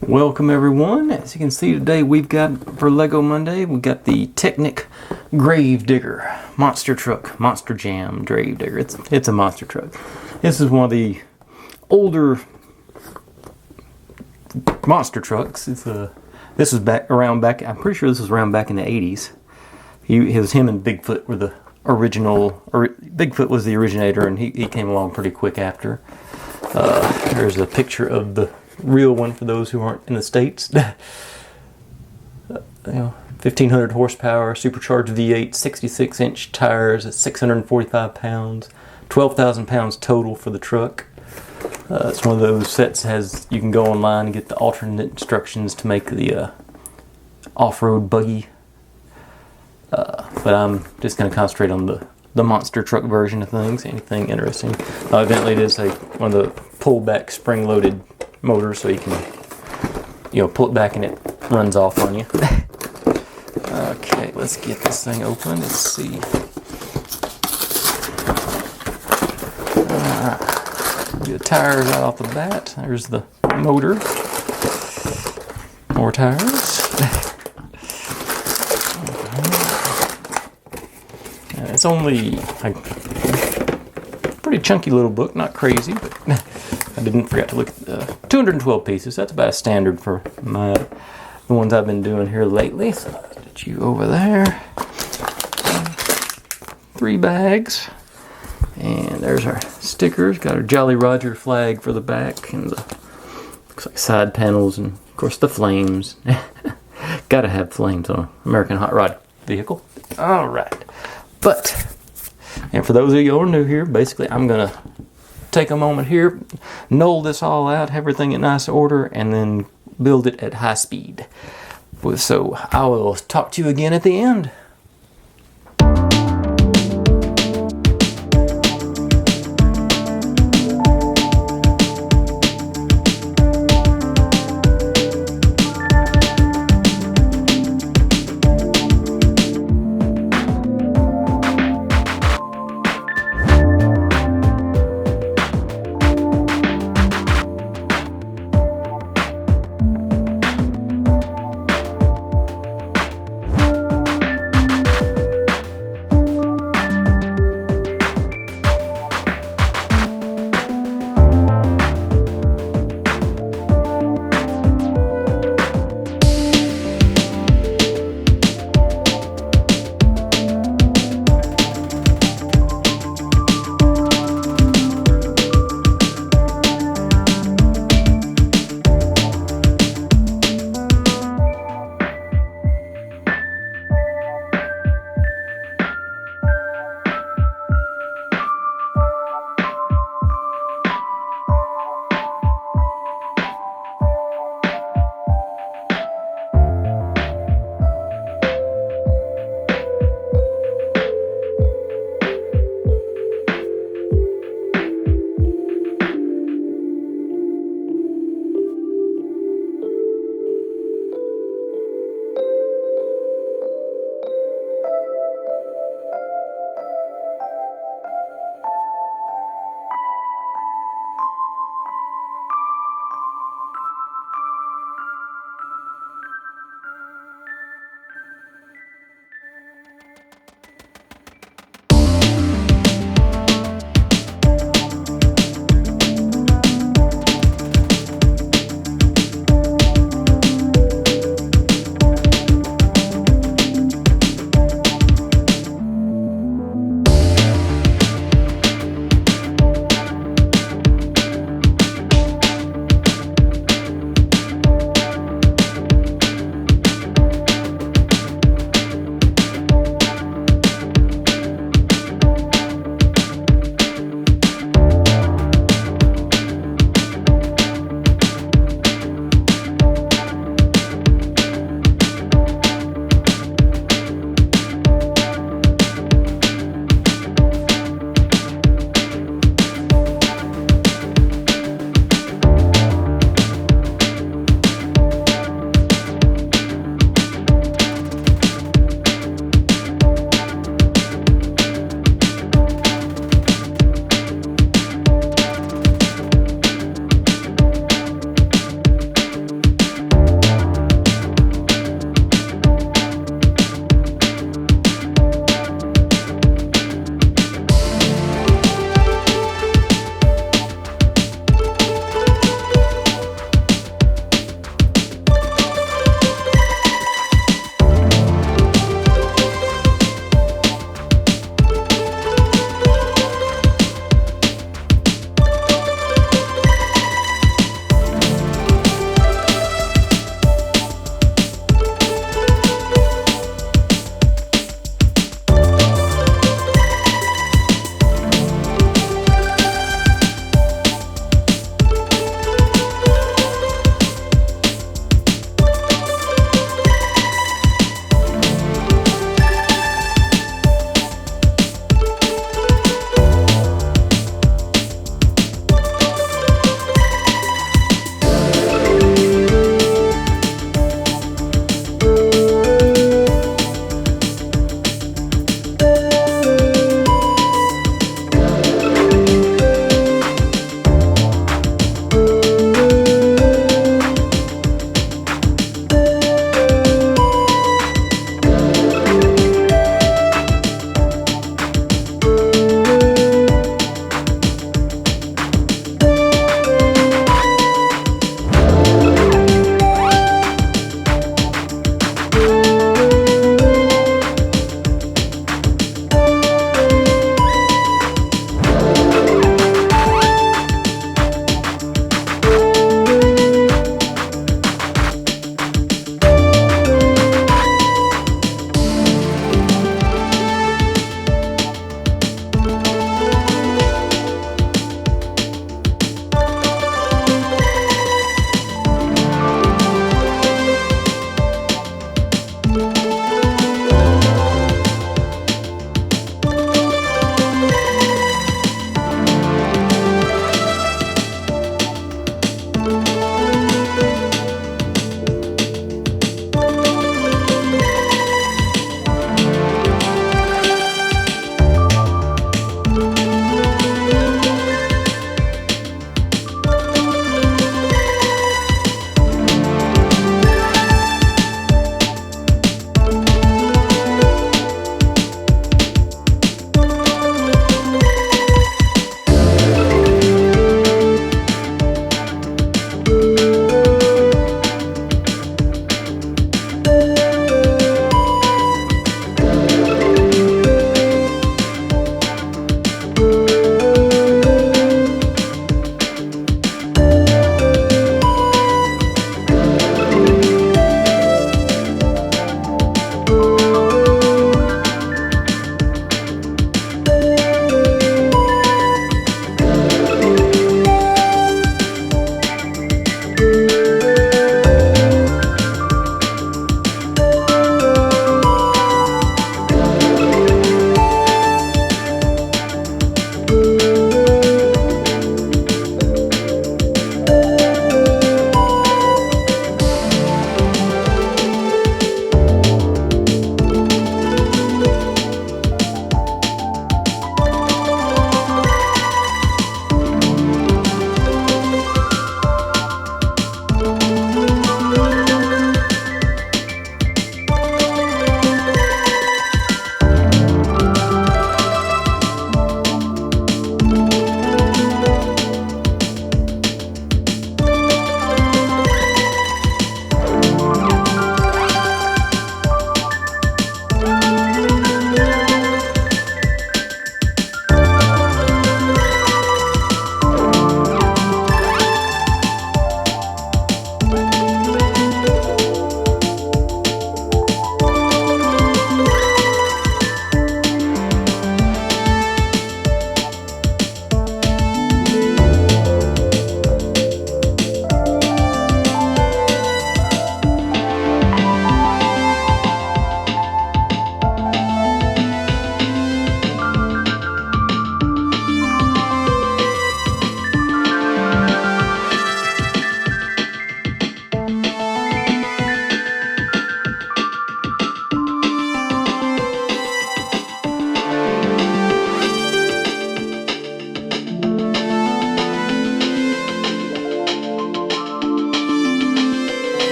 Welcome everyone. As you can see today we've got, for Lego Monday, we've got the Technic Grave Digger Monster Truck, Monster Jam Grave Digger. It's a monster truck. This is one of the older monster trucks. This was I'm pretty sure this was around back in the 80s. It was him and Bigfoot were the original, or Bigfoot was the originator, and he came along pretty quick after. There's a picture of the real one for those who aren't in the States. 1,500 horsepower, supercharged V8, 66-inch tires at 645 pounds, 12,000 pounds total for the truck. It's one of those sets you can go online and get the alternate instructions to make the off-road buggy. But I'm just going to concentrate on the monster truck version of things. Anything interesting. Evidently it is one of the pull-back spring-loaded motors, so you can pull it back and it runs off on you. Okay, let's get this thing open. Let's see. Get the tires right off the bat. There's the motor. More tires. It's only a pretty chunky little book, not crazy, but I didn't forget to look at 212 pieces. That's about standard for the ones I've been doing here lately. So let's get you over there. 3 bags. And there's our stickers. Got our Jolly Roger flag for the back, and the looks like side panels, and of course the flames. Gotta have flames on an American hot rod vehicle. Alright. And for those of you who are new here, basically I'm going to take a moment here, null this all out, have everything in nice order, and then build it at high speed. So I will talk to you again at the end.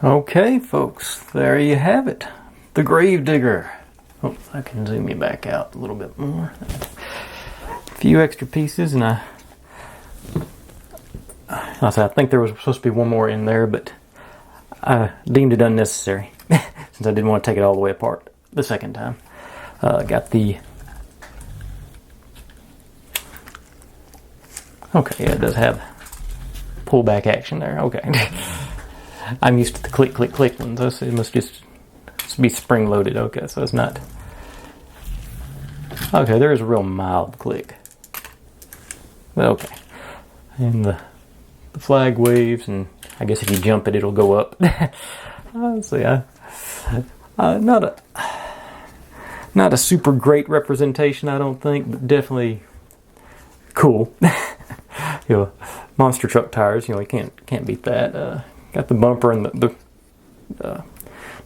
Okay, folks, there you have it. The grave digger. Oh, I can zoom you back out a little bit more. A few extra pieces, and I think there was supposed to be one more in there, but I deemed it unnecessary since I didn't want to take it all the way apart the second time. Got the... Okay, yeah, it does have pullback action there. Okay. I'm used to the click, click, click ones. It must just be spring-loaded. Okay, so it's not... Okay, there is a real mild click. But okay. And the flag waves, and I guess if you jump it, it'll go up. Honestly, not a super great representation, I don't think, but definitely cool. Monster truck tires, you can't beat that. Got the bumper and the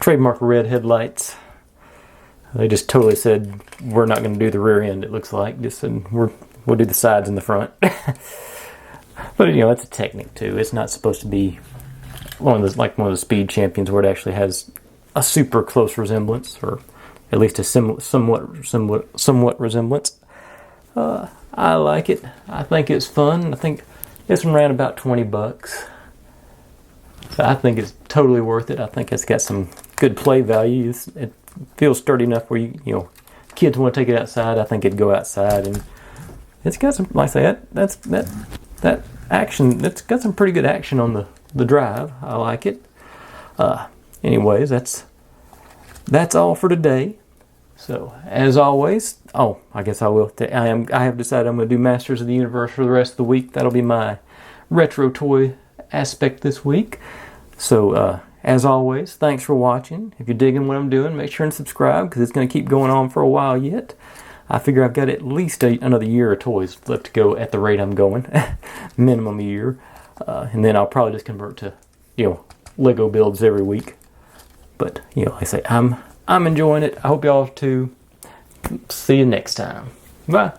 trademark red headlights. They just totally said we're not going to do the rear end. It looks like just said we'll do the sides and the front. But that's a Technic too. It's not supposed to be one of the speed champions where it actually has a super close resemblance, or at least a somewhat resemblance. I like it. I think it's fun. I think this one ran about $20. So I think it's totally worth it. I think it's got some good play value. It feels sturdy enough where kids want to take it outside. I think it'd go outside, and it's got some, like I say, that action. It's got some pretty good action on the drive. I like it. Anyways, that's all for today. So as always, I guess I will. I have decided I'm going to do Masters of the Universe for the rest of the week. That'll be my retro toy aspect this week. So as always, thanks for watching. If you're digging what I'm doing, make sure and subscribe, because it's going to keep going on for a while yet. I figure I've got at least another year of toys left to go at the rate I'm going. Minimum a year. And then I'll probably just convert to Lego builds every week. But like I say, I'm enjoying it. I hope y'all too. See you next time. Bye.